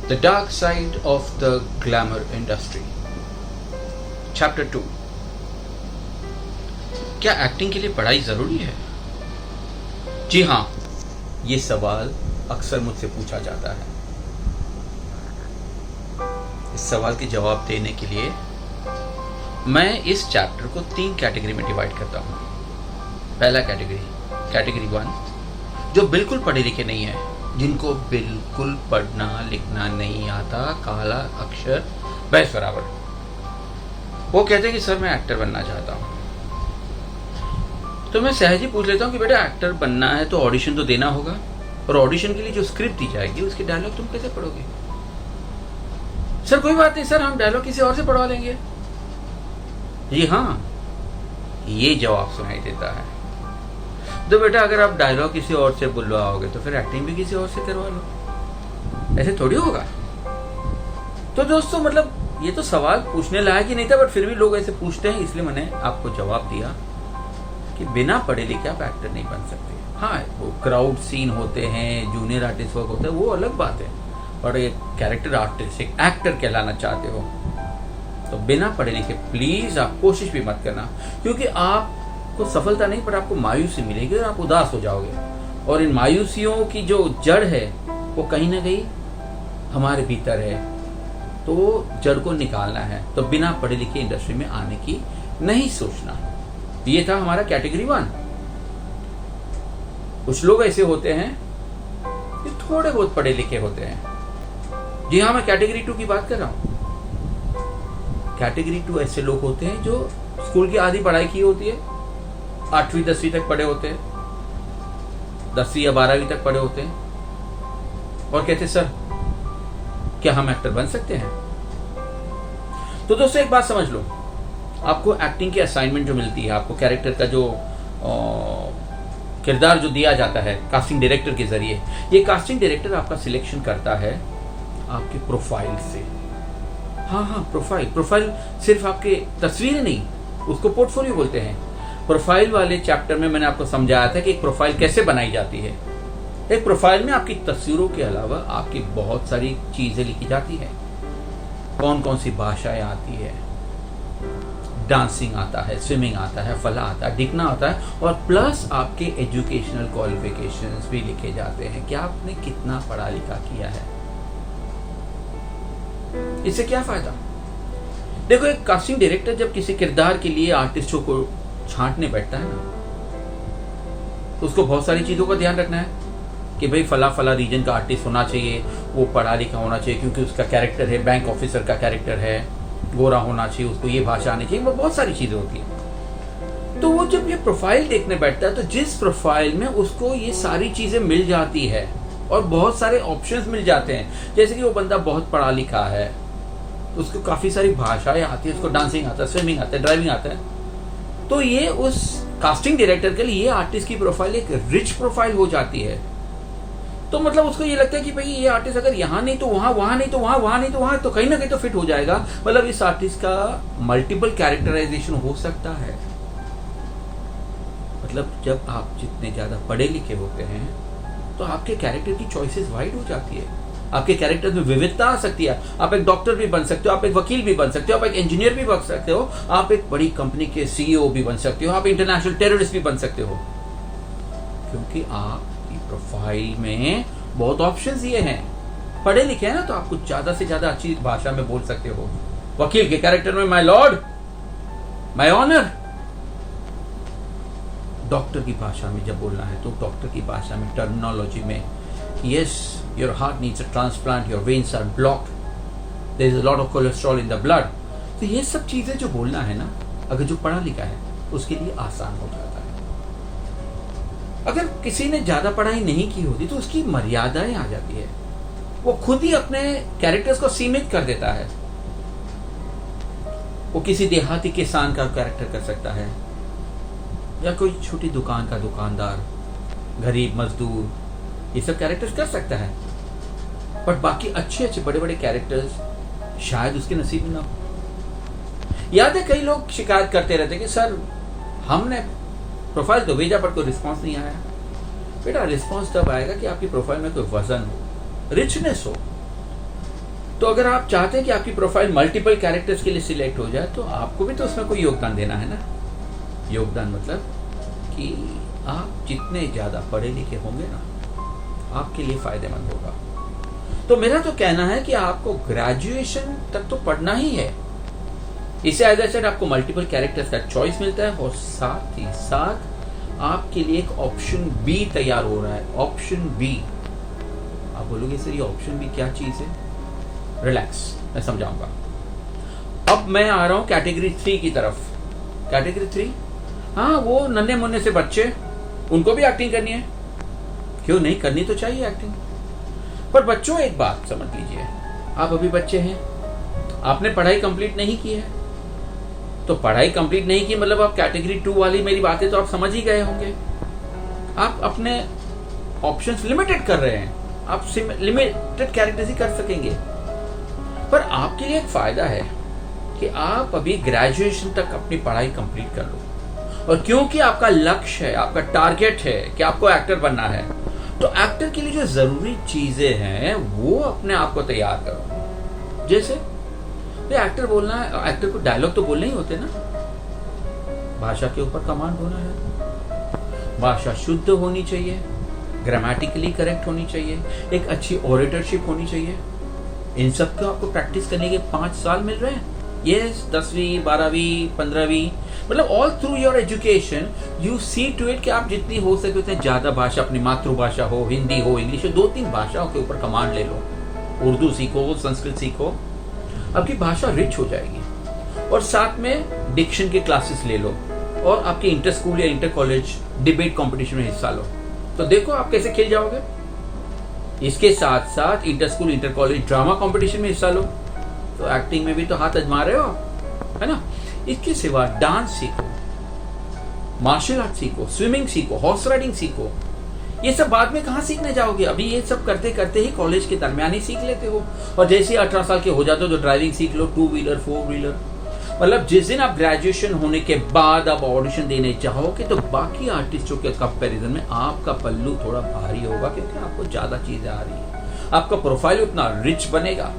The Dark Side of the Glamour Industry. Chapter 2. क्या acting के लिए पढ़ाई जरूरी है? जी हाँ, ये सवाल अक्सर मुझसे पूछा जाता है। इस सवाल के जवाब देने के लिए मैं इस चैप्टर को 3 कैटेगरी में डिवाइड करता हूँ। पहला कैटेगरी 1, जो बिल्कुल पढ़े लिखे नहीं है, जिनको बिल्कुल पढ़ना लिखना नहीं आता, काला अक्षर भैंस बराबर। वो कहते हैं कि सर मैं एक्टर बनना चाहता हूँ। तो मैं सहज ही पूछ लेता हूँ कि बेटा एक्टर बनना है तो ऑडिशन तो देना होगा, और ऑडिशन के लिए जो स्क्रिप्ट दी जाएगी उसके डायलॉग तुम कैसे पढ़ोगे? सर कोई बात नहीं सर, हम डायलॉग किसी और से पढ़वा लेंगे। जी हाँ, ये जवाब सुनाई देता है। तो बेटा अगर आप डायलॉग किसी और से बुलवाओगे तो फिर एक्टिंग भी किसी और से करवा लो, ऐसे थोड़ी होगा। तो दोस्तों मतलब ये तो सवाल पूछने लायक ही नहीं था, बट फिर भी लोग ऐसे पूछते हैं, इसलिए मैंने आपको जवाब दिया कि बिना पढ़े लिखे आप एक्टर नहीं बन सकते। हाँ, वो क्राउड सीन होते हैं, जूनियर आर्टिस्ट वर्क होता है, वो अलग बात है। और एक कैरेक्टर आर्टिस्ट, एक एक्टर कहलाना चाहते हो तो बिना पढ़े लिखे प्लीज आप कोशिश भी मत करना, क्योंकि आपको सफलता नहीं पर आपको मायूसी मिलेगी और आप उदास हो जाओगे। और इन मायूसियों की जो जड़ है वो कहीं ना कहीं हमारे भीतर है, तो जड़ को निकालना है। तो बिना पढ़े लिखे इंडस्ट्री में आने की नहीं सोचना। ये था हमारा कैटेगरी 1। कुछ लोग ऐसे होते हैं कि थोड़े बहुत पढ़े लिखे होते हैं। जी हाँ, मैं कैटेगरी 2 की बात कर रहा हूं। कैटेगरी 2 ऐसे लोग होते हैं जो स्कूल की आधी पढ़ाई की होती है, 8वीं 10वीं तक पढ़े होते हैं, 10वीं या 12वीं तक पढ़े होते हैं, और कहते सर क्या हम एक्टर बन सकते हैं? तो दोस्तों एक बात समझ लो, आपको एक्टिंग की असाइनमेंट जो मिलती है, आपको कैरेक्टर का जो किरदार जो दिया जाता है कास्टिंग डायरेक्टर के जरिए, ये कास्टिंग डायरेक्टर आपका सिलेक्शन करता है आपके प्रोफाइल से। हाँ, प्रोफाइल सिर्फ आपके तस्वीरें नहीं, उसको पोर्टफोलियो बोलते हैं। प्रोफाइल वाले चैप्टर में मैंने आपको समझाया था कि एक प्रोफाइल कैसे बनाई जाती है। एक प्रोफाइल में आपकी तस्वीरों के अलावा आपकी बहुत सारी चीजें लिखी जाती है। कौन कौन सी भाषाएं आती है, डांसिंग आता है, स्विमिंग आता है, फला आता है, दिखना आता है, और प्लस आपके एजुकेशनल क्वालिफिकेशंस भी लिखे जाते हैं कि आपने कितना पढ़ा लिखा किया है। इससे क्या फायदा? देखो, एक कास्टिंग डायरेक्टर जब किसी किरदार के लिए आर्टिस्टों को छांटने बैठता है ना, तो उसको बहुत सारी चीजों का ध्यान रखना है कि भाई फला रीजन का आर्टिस्ट होना चाहिए, वो पढ़ा लिखा होना चाहिए क्योंकि उसका कैरेक्टर है, बैंक ऑफिसर का कैरेक्टर है, गोरा होना चाहिए, उसको ये भाषा आनी चाहिए, वो बहुत सारी चीजें होती है। तो वो जब ये प्रोफाइल देखने बैठता है तो जिस प्रोफाइल में उसको ये सारी चीजें मिल जाती है और बहुत सारे ऑप्शंस मिल जाते हैं, जैसे कि वो बंदा बहुत पढ़ा लिखा है, उसको काफी सारी भाषाएं आती है, उसको डांसिंग आता है, स्विमिंग आता है, ड्राइविंग आता है, तो ये उस कास्टिंग डायरेक्टर के लिए ये आर्टिस्ट की प्रोफाइल एक रिच प्रोफाइल हो जाती है। तो मतलब उसको ये लगता है कि भाई ये आर्टिस्ट अगर यहाँ नहीं तो वहां, वहां नहीं तो वहां, वहां नहीं तो वहां, तो कहीं ना कहीं तो फिट हो जाएगा। मतलब इस आर्टिस्ट का मल्टीपल कैरेक्टराइजेशन हो सकता है। मतलब जब आप जितने ज्यादा पढ़े लिखे होते हैं तो आपके कैरेक्टर की चॉइसेस वाइड हो जाती है, आपके कैरेक्टर में विविधता आ सकती है। आप एक डॉक्टर भी बन सकते हो, आप एक वकील भी बन सकते हो, आप एक इंजीनियर भी बन सकते हो, आप एक बड़ी कंपनी के सीईओ भी बन सकते हो, आप इंटरनेशनल टेररिस्ट भी बन सकते हो, क्योंकि आपकी प्रोफाइल में बहुत ऑप्शंस ये हैं। पढ़े लिखे हैं ना, तो आप कुछ ज्यादा से ज्यादा अच्छी भाषा में बोल सकते हो। वकील के कैरेक्टर में my lord, my honour. Doctor की भाषा में जब बोलना है तो डॉक्टर की भाषा में, टर्मिनोलॉजी में, yes, your heart needs a transplant, your veins are blocked, there is a lot of cholesterol in the blood। तो ये सब चीजें जो बोलना है ना, अगर जो पढ़ा लिखा है उसके लिए आसान हो जाता है। अगर किसी ने ज्यादा पढ़ाई नहीं की होती तो उसकी मर्यादाएं आ जाती है, वो खुद ही अपने कैरेक्टर्स को सीमित कर देता है। वो किसी देहाती किसान का कैरेक्टर कर सकता है, या कोई छोटी दुकान का दुकानदार, गरीब मजदूर, ये सब कैरेक्टर्स कर सकता है। पर बाकी अच्छे अच्छे बड़े बड़े कैरेक्टर्स शायद उसके नसीब में ना हो। याद है कई लोग शिकायत करते रहते कि सर हमने प्रोफाइल तो भेजा पर कोई रिस्पॉन्स नहीं आया। बेटा रिस्पॉन्स तब आएगा कि आपकी प्रोफाइल में कोई वजन हो, रिचनेस हो। तो अगर आप चाहते हैं कि आपकी प्रोफाइल मल्टीपल कैरेक्टर्स के लिए सिलेक्ट हो जाए तो आपको भी तो उसमें कोई योगदान देना है ना। योगदान मतलब कि आप जितने ज़्यादा पढ़े लिखे होंगे ना, आपके लिए फायदेमंद होगा। तो मेरा तो कहना है कि आपको ग्रेजुएशन तक तो पढ़ना ही है। इससे एज आई सेड आपको मल्टीपल कैरेक्टर्स का चॉइस मिलता है और साथ ही साथ आपके लिए एक ऑप्शन बी तैयार हो रहा है। ऑप्शन बी, आप बोलोगे सर ये ऑप्शन बी क्या चीज़ है? रिलैक्स, मैं समझाऊंगा। अब मैं आ रहा हूं कैटेगरी 3 की तरफ। कैटेगरी 3, हाँ, वो नन्हे मुन्ने से बच्चे, उनको भी एक्टिंग करनी है। क्यों नहीं, करनी तो चाहिए एक्टिंग। पर बच्चों एक बात समझ लीजिए, आप अभी बच्चे हैं, आपने पढ़ाई कंप्लीट नहीं की है। तो पढ़ाई कंप्लीट नहीं की मतलब आप कैटेगरी 2 वाली मेरी बातें तो आप समझ ही गए होंगे। आप अपने ऑप्शंस लिमिटेड कर रहे हैं, आप लिमिटेड कैरेक्टर्स ही कर सकेंगे। पर आपके लिए एक फायदा है कि आप अभी ग्रेजुएशन तक अपनी पढ़ाई कंप्लीट कर लो। और क्योंकि आपका लक्ष्य है, आपका टारगेट है कि आपको एक्टर बनना है, तो एक्टर के लिए जो जरूरी चीजें हैं वो अपने आप को तैयार करो। जैसे एक्टर बोलना है, एक्टर को डायलॉग तो बोलने ही होते ना। भाषा के ऊपर कमांड होना है, भाषा शुद्ध होनी चाहिए, ग्रामेटिकली करेक्ट होनी चाहिए, एक अच्छी ऑरेटरशिप होनी चाहिए। इन सब को आपको प्रैक्टिस करने के 5 साल मिल रहे हैं। यस, 10वीं 12वीं 15वीं, मतलब all through your education you see to it कि आप जितनी हो सके उतने ज्यादा भाषा, अपनी मातृभाषा हो, हिंदी हो, इंग्लिश हो, 2-3 भाषाओं के ऊपर कमांड ले लो। उर्दू सीखो, संस्कृत सीखो, आपकी भाषा रिच हो जाएगी। और साथ में डिक्शन की क्लासेस ले लो और आपके इंटर स्कूल या इंटर कॉलेज डिबेट कॉम्पिटिशन में हिस्सा लो, तो देखो आप कैसे खिल जाओगे। इसके साथ साथ inter school inter college drama competition में हिस्सा लो, तो एक्टिंग में भी तो हाथ आजमा रहे हो आप, है ना। इसके सिवा डांस सीखो, मार्शल आर्ट सीखो, स्विमिंग सीखो, हॉर्स राइडिंग सीखो। ये सब बाद में कहाँ सीखने जाओगे, अभी ये सब करते करते ही कॉलेज के दरमियान ही सीख लेते हो। और जैसे ही 18 साल के हो जाते हो तो ड्राइविंग सीख लो, 2 व्हीलर 4 व्हीलर। मतलब जिस दिन आप ग्रेजुएशन होने के बाद आप ऑडिशन देने जाओगे तो बाकी आर्टिस्टों के कंपैरिजन में आपका पल्लू थोड़ा भारी होगा, क्योंकि आपको ज्यादा चीजें आ रही है, आपका प्रोफाइल उतना रिच बनेगा,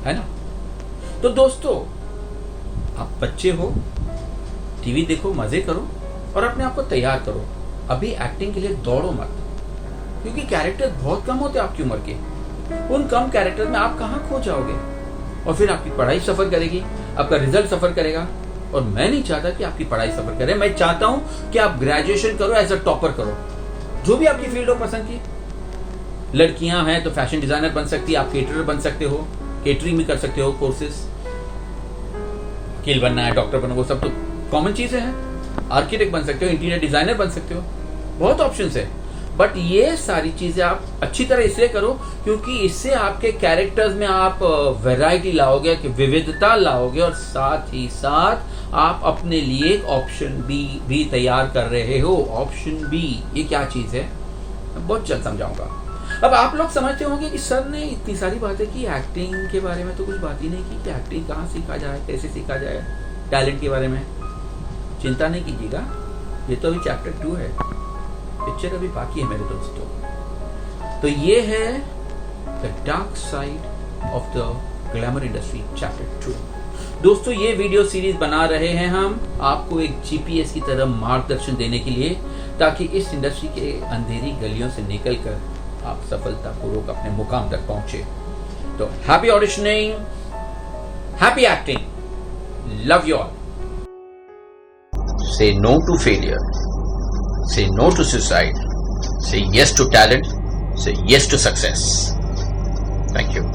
है ना। तो दोस्तों, आप बच्चे हो, टीवी देखो, मजे करो और अपने आप को तैयार करो। अभी एक्टिंग के लिए दौड़ो मत, क्योंकि कैरेक्टर बहुत कम होते हैं आपकी उम्र के। उन कम कैरेक्टर में आप कहाँ खो जाओगे और फिर आपकी पढ़ाई सफर करेगी, आपका रिजल्ट सफर करेगा। और मैं नहीं चाहता कि आपकी पढ़ाई सफर करे। मैं चाहता हूं कि आप ग्रेजुएशन करो, एज अ टॉपर करो, जो भी आपकी फील्ड हो पसंद की। लड़कियां हैं तो फैशन डिजाइनर बन सकती है, आप केटरर बन सकते हो, केटरिंग भी कर सकते हो कोर्सेस। वकील बनना है, डॉक्टर बनना, वो सब तो कॉमन चीजें हैं। आर्किटेक्ट बन सकते हो, इंटीरियर डिजाइनर बन सकते हो, बहुत ऑप्शंस है। बट ये सारी चीजें आप अच्छी तरह इसलिए करो क्योंकि इससे आपके कैरेक्टर्स में आप वैरायटी लाओगे, विविधता लाओगे, और साथ ही साथ आप अपने लिए एक ऑप्शन बी भी तैयार कर रहे हो। ऑप्शन बी ये क्या चीज है, मैं बहुत जल्द समझाऊंगा। अब आप लोग समझते होंगे कि सर ने इतनी सारी बातें की, एक्टिंग के बारे में तो कुछ बात ही नहीं की कि एक्टिंग कहाँ सीखा जाए, कैसे सीखा जाए, टैलेंट के बारे में। चिंता नहीं कीजिएगा, ये तो अभी चैप्टर 2 है, पिक्चर अभी बाकी है मेरे दोस्तों। तो ये है the dark side of the glamour industry chapter 2। दोस्तों, ये वीडियो सीरीज बना रहे हैं हम आपको एक जीपीएस की तरह मार्गदर्शन देने के लिए, ताकि इस इंडस्ट्री के अंधेरी गलियों से निकलकर आप सफलतापूर्वक अपने मुकाम तक पहुंचे। तो happy auditioning, happy acting, love you all. Say no to failure. Say no to suicide. Say yes to talent. Say yes to success. Thank you.